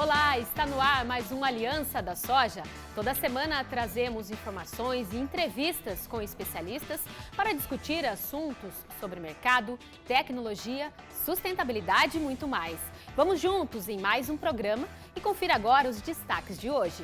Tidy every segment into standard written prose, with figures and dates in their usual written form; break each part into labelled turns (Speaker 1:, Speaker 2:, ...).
Speaker 1: Olá, está no ar mais uma Aliança da Soja. Toda semana trazemos informações e entrevistas com especialistas para discutir assuntos sobre mercado, tecnologia, sustentabilidade e muito mais. Vamos juntos em mais um programa e confira agora os destaques de hoje.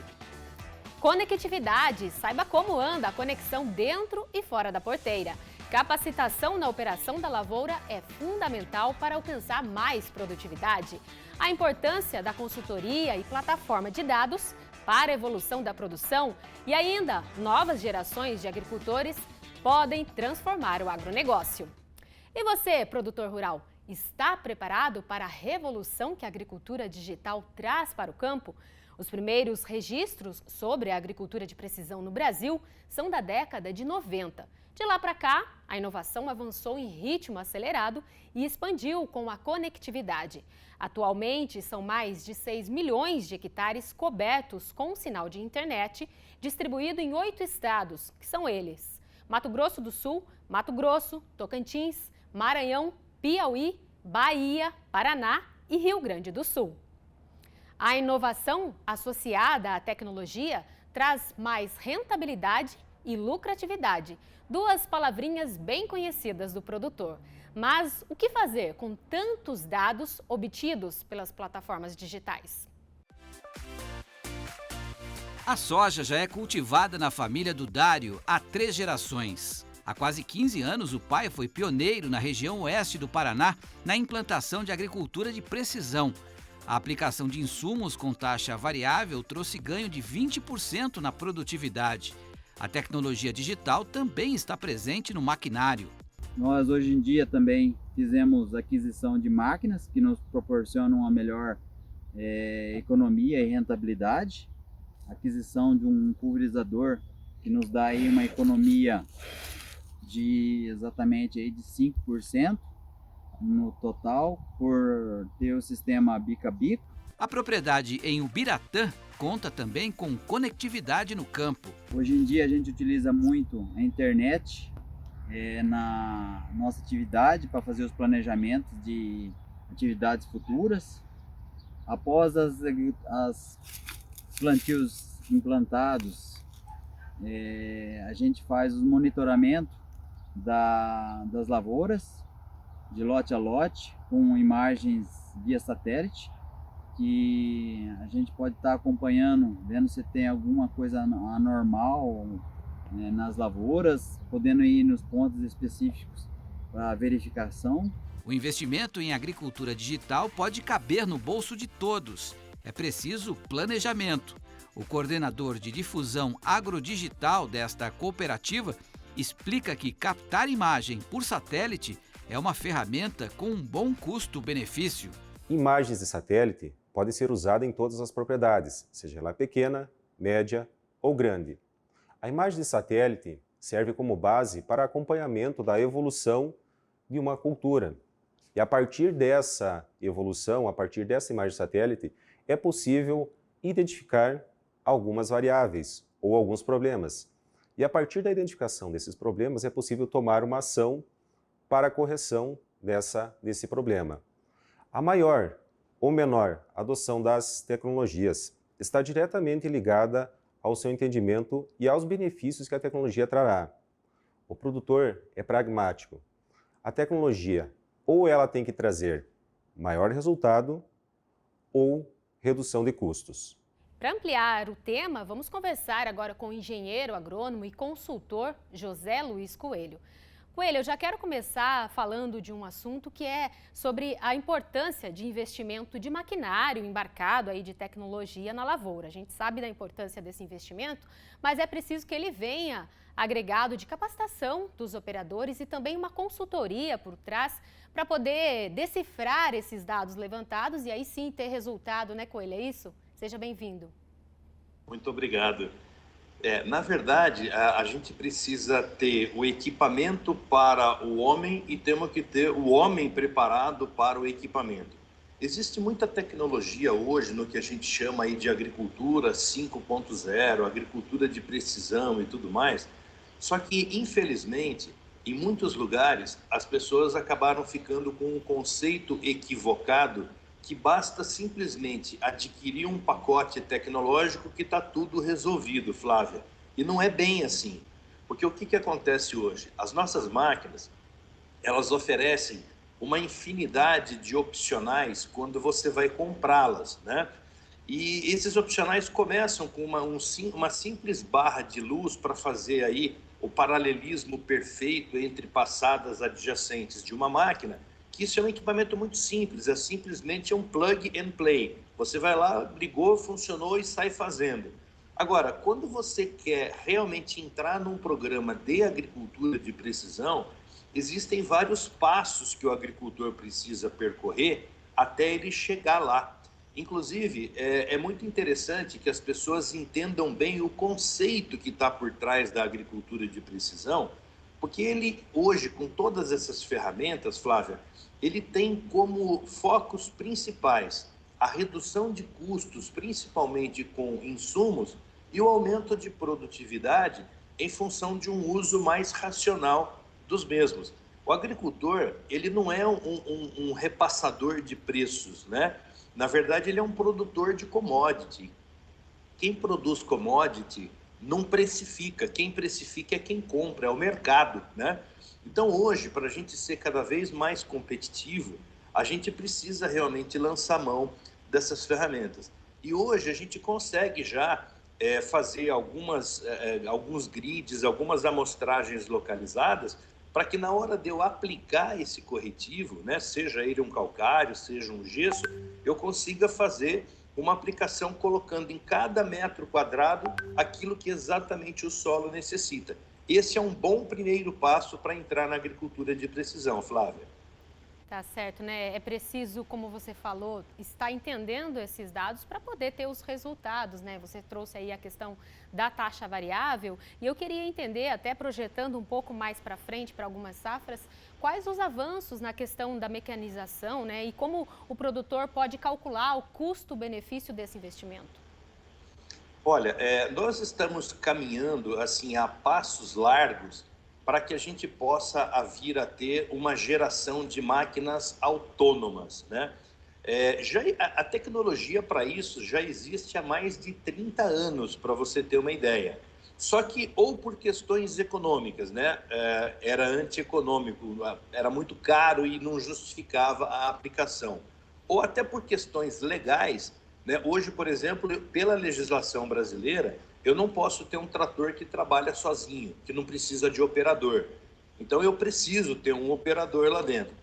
Speaker 1: Conectividade, saiba como anda a conexão dentro e fora da porteira. Capacitação na operação da lavoura é fundamental para alcançar mais produtividade. A importância da consultoria e plataforma de dados para a evolução da produção e ainda novas gerações de agricultores podem transformar o agronegócio. E você, produtor rural, está preparado para a revolução que a agricultura digital traz para o campo? Os primeiros registros sobre a agricultura de precisão no Brasil são da década de 90. De lá para cá, a inovação avançou em ritmo acelerado e expandiu com a conectividade. Atualmente, são mais de 6 milhões de hectares cobertos com um sinal de internet, distribuído em 8 estados, que são eles: Mato Grosso do Sul, Mato Grosso, Tocantins, Maranhão, Piauí, Bahia, Paraná e Rio Grande do Sul. A inovação associada à tecnologia traz mais rentabilidade e lucratividade, duas palavrinhas bem conhecidas do produtor. Mas o que fazer com tantos dados obtidos pelas plataformas digitais?
Speaker 2: A soja já é cultivada na família do Dário há 3 gerações. Há quase 15 anos, o pai foi pioneiro na região oeste do Paraná na implantação de agricultura de precisão. A aplicação de insumos com taxa variável trouxe ganho de 20% na produtividade. A tecnologia digital também está presente no maquinário.
Speaker 3: Nós hoje em dia também fizemos aquisição de máquinas que nos proporcionam uma melhor economia e rentabilidade. Aquisição de um pulverizador que nos dá aí uma economia de exatamente aí de 5% no total, por ter o sistema bico a bico.
Speaker 2: A propriedade em Ubiratã conta também com conectividade no campo.
Speaker 3: Hoje em dia a gente utiliza muito a internet na nossa atividade para fazer os planejamentos de atividades futuras. Após as plantios implantados, a gente faz o monitoramento das lavouras, de lote a lote, com imagens via satélite, que a gente pode estar acompanhando, vendo se tem alguma coisa anormal nas lavouras, podendo ir nos pontos específicos para verificação.
Speaker 2: O investimento em agricultura digital pode caber no bolso de todos. É preciso planejamento. O coordenador de difusão agrodigital desta cooperativa explica que captar imagem por satélite é uma ferramenta com um bom custo-benefício.
Speaker 4: Imagens de satélite podem ser usadas em todas as propriedades, seja ela pequena, média ou grande. A imagem de satélite serve como base para acompanhamento da evolução de uma cultura. E a partir dessa evolução, a partir dessa imagem de satélite, é possível identificar algumas variáveis ou alguns problemas. E a partir da identificação desses problemas, é possível tomar uma ação para a correção desse problema. A maior ou menor adoção das tecnologias está diretamente ligada ao seu entendimento e aos benefícios que a tecnologia trará. O produtor é pragmático. A tecnologia ou ela tem que trazer maior resultado ou redução de custos.
Speaker 1: Para ampliar o tema, vamos conversar agora com o engenheiro agrônomo e consultor José Luiz Coelho. Coelho, eu já quero começar falando de um assunto que é sobre a importância de investimento de maquinário embarcado aí de tecnologia na lavoura. A gente sabe da importância desse investimento, mas é preciso que ele venha agregado de capacitação dos operadores e também uma consultoria por trás para poder decifrar esses dados levantados e aí sim ter resultado, né, Coelho? É isso? Seja bem-vindo.
Speaker 5: Muito obrigado. Na verdade, a gente precisa ter o equipamento para o homem e temos que ter o homem preparado para o equipamento. Existe muita tecnologia hoje no que a gente chama aí de agricultura 5.0, agricultura de precisão e tudo mais, só que, infelizmente, em muitos lugares, as pessoas acabaram ficando com um conceito equivocado que basta simplesmente adquirir um pacote tecnológico que está tudo resolvido, Flávia. E não é bem assim. Porque o que acontece hoje? As nossas máquinas, elas oferecem uma infinidade de opcionais quando você vai comprá-las, né? E esses opcionais começam com uma simples barra de luz para fazer aí o paralelismo perfeito entre passadas adjacentes de uma máquina, que isso é um equipamento muito simples, é simplesmente um plug and play. Você vai lá, ligou, funcionou e sai fazendo. Agora, quando você quer realmente entrar num programa de agricultura de precisão, existem vários passos que o agricultor precisa percorrer até ele chegar lá. Inclusive, é muito interessante que as pessoas entendam bem o conceito que está por trás da agricultura de precisão, porque ele, hoje, com todas essas ferramentas, Flávia, ele tem como focos principais a redução de custos, principalmente com insumos, e o aumento de produtividade em função de um uso mais racional dos mesmos. O agricultor, ele não é um repassador de preços, né? Na verdade, ele é um produtor de commodity. Quem produz commodity não precifica. Quem precifica é quem compra, é o mercado, né? Então, hoje, para a gente ser cada vez mais competitivo, a gente precisa realmente lançar mão dessas ferramentas. E hoje a gente consegue já fazer alguns grids, algumas amostragens localizadas, para que na hora de eu aplicar esse corretivo, né, seja ele um calcário, seja um gesso, eu consiga fazer uma aplicação colocando em cada metro quadrado aquilo que exatamente o solo necessita. Esse é um bom primeiro passo para entrar na agricultura de precisão, Flávia.
Speaker 1: Tá certo, né? É preciso, como você falou, estar entendendo esses dados para poder ter os resultados, né? Você trouxe aí a questão da taxa variável e eu queria entender, até projetando um pouco mais para frente para algumas safras, quais os avanços na questão da mecanização, né? E como o produtor pode calcular o custo-benefício desse investimento.
Speaker 5: Olha, nós estamos caminhando assim a passos largos para que a gente possa vir a ter uma geração de máquinas autônomas, né? A tecnologia para isso já existe há mais de 30 anos, para você ter uma ideia. Só que, ou por questões econômicas, né? Era antieconômico, era muito caro e não justificava a aplicação. Ou até por questões legais, né? Hoje, por exemplo, pela legislação brasileira, eu não posso ter um trator que trabalha sozinho, que não precisa de operador. Então, eu preciso ter um operador lá dentro.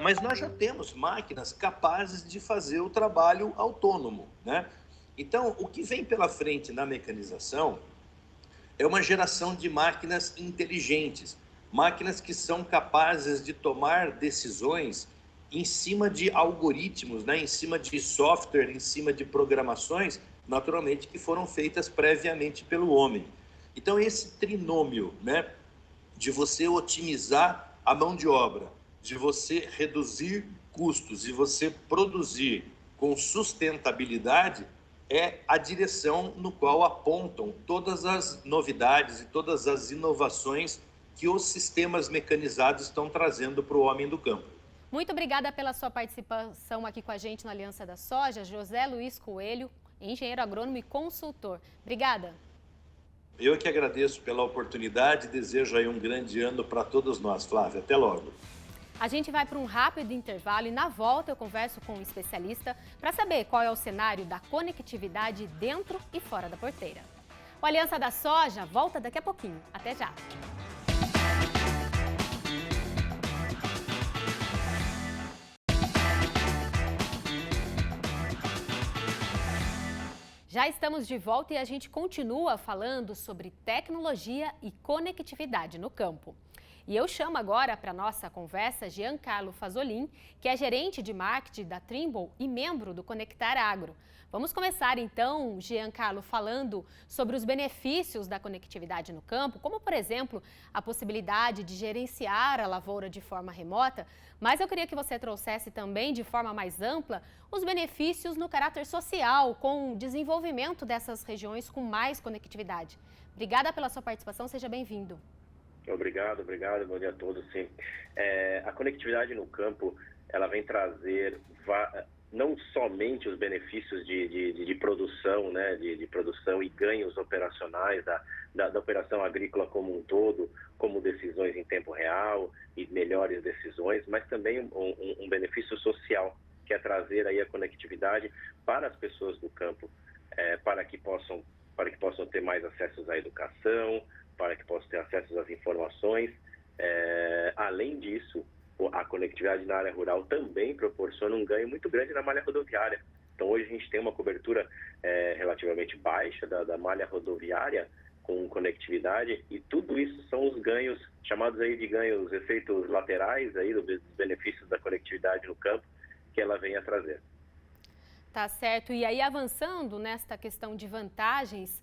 Speaker 5: Mas nós já temos máquinas capazes de fazer o trabalho autônomo, né? Então, o que vem pela frente na mecanização é uma geração de máquinas inteligentes, máquinas que são capazes de tomar decisões em cima de algoritmos, né? Em cima de software, em cima de programações, naturalmente, que foram feitas previamente pelo homem. Então, esse trinômio, né, de você otimizar a mão de obra, de você reduzir custos e você produzir com sustentabilidade, é a direção no qual apontam todas as novidades e todas as inovações que os sistemas mecanizados estão trazendo para o homem do campo.
Speaker 1: Muito obrigada pela sua participação aqui com a gente no Aliança da Soja, José Luiz Coelho, engenheiro agrônomo e consultor. Obrigada.
Speaker 5: Eu que agradeço pela oportunidade e desejo aí um grande ano para todos nós, Flávia. Até logo.
Speaker 1: A gente vai para um rápido intervalo e na volta eu converso com um especialista para saber qual é o cenário da conectividade dentro e fora da porteira. O Aliança da Soja volta daqui a pouquinho. Até já! Já estamos de volta e a gente continua falando sobre tecnologia e conectividade no campo. E eu chamo agora para a nossa conversa Giancarlo Fasolin, que é gerente de marketing da Trimble e membro do Conectar Agro. Vamos começar então, Giancarlo, falando sobre os benefícios da conectividade no campo, como por exemplo, a possibilidade de gerenciar a lavoura de forma remota, mas eu queria que você trouxesse também de forma mais ampla os benefícios no caráter social, com o desenvolvimento dessas regiões com mais conectividade. Obrigada pela sua participação, seja bem-vindo.
Speaker 6: Obrigado, bom dia a todos. Sim, a conectividade no campo ela vem trazer não somente os benefícios de produção, né, de produção e ganhos operacionais da operação agrícola como um todo, como decisões em tempo real e melhores decisões, mas também um benefício social, que é trazer aí a conectividade para as pessoas do campo, para que possam ter mais acessos à educação, para que possam ter acesso às informações. Além disso, a conectividade na área rural também proporciona um ganho muito grande na malha rodoviária. Então, hoje a gente tem uma cobertura relativamente baixa da malha rodoviária com conectividade, e tudo isso são os ganhos, chamados aí de ganhos, efeitos laterais aí dos benefícios da conectividade no campo, que ela vem a trazer.
Speaker 1: Tá certo. E aí, avançando nesta questão de vantagens,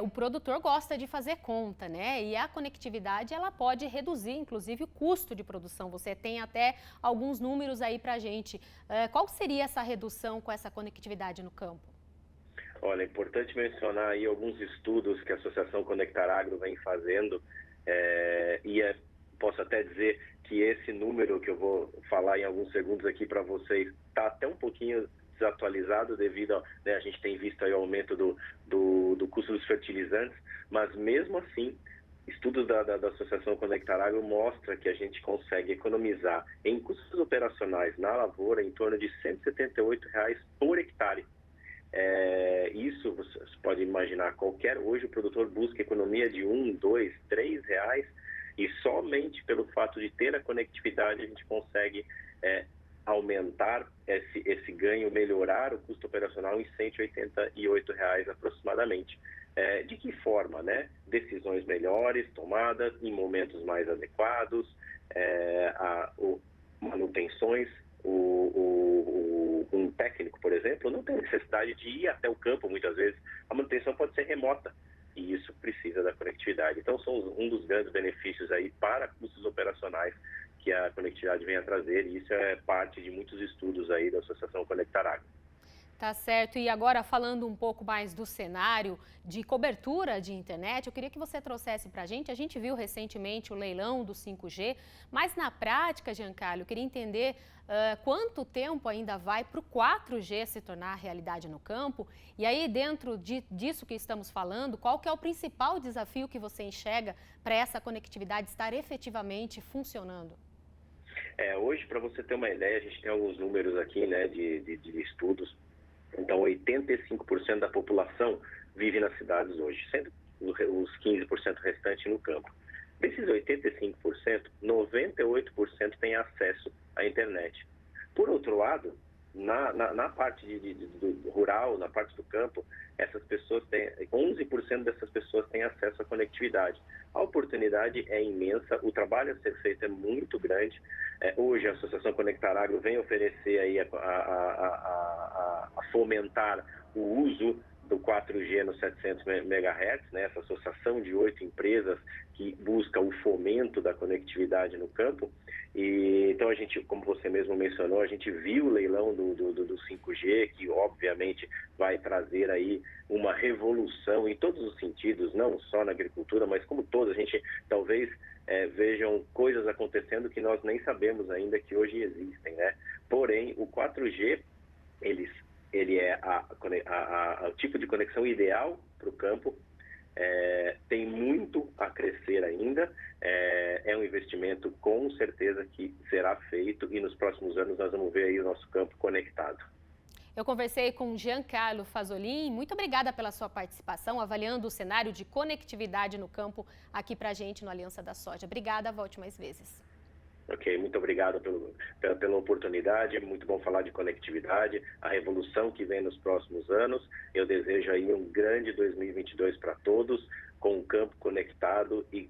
Speaker 1: o produtor gosta de fazer conta, né? E a conectividade, ela pode reduzir, inclusive, o custo de produção. Você tem até alguns números aí pra gente. Qual seria essa redução com essa conectividade no campo?
Speaker 6: Olha, é importante mencionar aí alguns estudos que a Associação Conectar Agro vem fazendo, posso até dizer que esse número que eu vou falar em alguns segundos aqui para vocês está até um pouquinho desatualizado devido a gente tem visto aí o aumento do custo dos fertilizantes, mas mesmo assim, estudos da Associação Conectar Agro mostram que a gente consegue economizar em custos operacionais na lavoura em torno de R$ 178 por hectare. Isso você pode imaginar, hoje o produtor busca economia de R$ 1, 2, 3 reais, e somente pelo fato de ter a conectividade a gente consegue aumentar esse ganho, melhorar o custo operacional em R$ 188 aproximadamente. De que forma, né? Decisões melhores tomadas em momentos mais adequados, manutenções. Um técnico, por exemplo, não tem necessidade de ir até o campo muitas vezes. A manutenção pode ser remota e isso precisa da conectividade. Então, são um dos grandes benefícios aí para custos operacionais que a conectividade vem a trazer, e isso é parte de muitos estudos aí da Associação Conectar Agro.
Speaker 1: Tá certo. E agora, falando um pouco mais do cenário de cobertura de internet, eu queria que você trouxesse para a gente viu recentemente o leilão do 5G, mas na prática, Giancarlo, eu queria entender quanto tempo ainda vai para o 4G se tornar realidade no campo, e aí dentro disso que estamos falando, qual que é o principal desafio que você enxerga para essa conectividade estar efetivamente funcionando?
Speaker 6: Hoje, para você ter uma ideia, a gente tem alguns números aqui, né, de estudos. Então, 85% da população vive nas cidades hoje, sendo os 15% restantes no campo. Desses 85%, 98% têm acesso à internet. Por outro lado, na parte do rural, na parte do campo, essas pessoas 11% dessas pessoas têm acesso à conectividade. A oportunidade é imensa, o trabalho a ser feito é muito grande. Hoje a Associação Conectar Agro vem oferecer aí a fomentar o uso do 4G no 700 MHz, né? Essa associação de 8 empresas que busca o fomento da conectividade no campo. E então a gente, como você mesmo mencionou, a gente viu o leilão do 5G, que obviamente vai trazer aí uma revolução em todos os sentidos, não só na agricultura, mas como todos. A gente talvez vejam coisas acontecendo que nós nem sabemos ainda que hoje existem, né? Porém, o 4G, ele é o tipo de conexão ideal para o campo. Tem muito a crescer ainda, é um investimento com certeza que será feito, e nos próximos anos nós vamos ver aí o nosso campo conectado.
Speaker 1: Eu conversei com Giancarlo Fasolin, muito obrigada pela sua participação, avaliando o cenário de conectividade no campo aqui pra gente no Aliança da Soja. Obrigada, volte mais vezes.
Speaker 6: Ok, muito obrigado pela oportunidade, é muito bom falar de conectividade, a revolução que vem nos próximos anos. Eu desejo aí um grande 2022 para todos, com o campo conectado e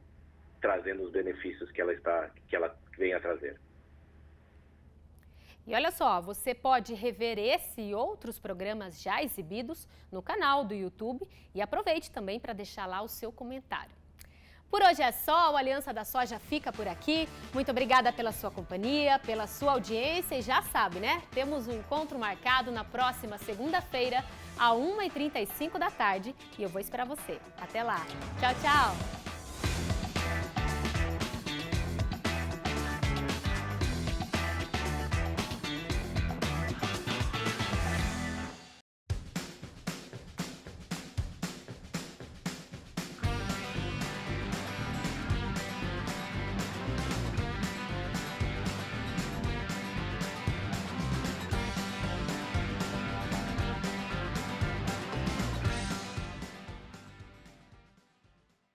Speaker 6: trazendo os benefícios que ela vem a trazer.
Speaker 1: E olha só, você pode rever esse e outros programas já exibidos no canal do YouTube e aproveite também para deixar lá o seu comentário. Por hoje é só, o Aliança da Soja fica por aqui. Muito obrigada pela sua companhia, pela sua audiência e já sabe, né? Temos um encontro marcado na próxima segunda-feira, às 1h35 da tarde, e eu vou esperar você. Até lá. Tchau, tchau!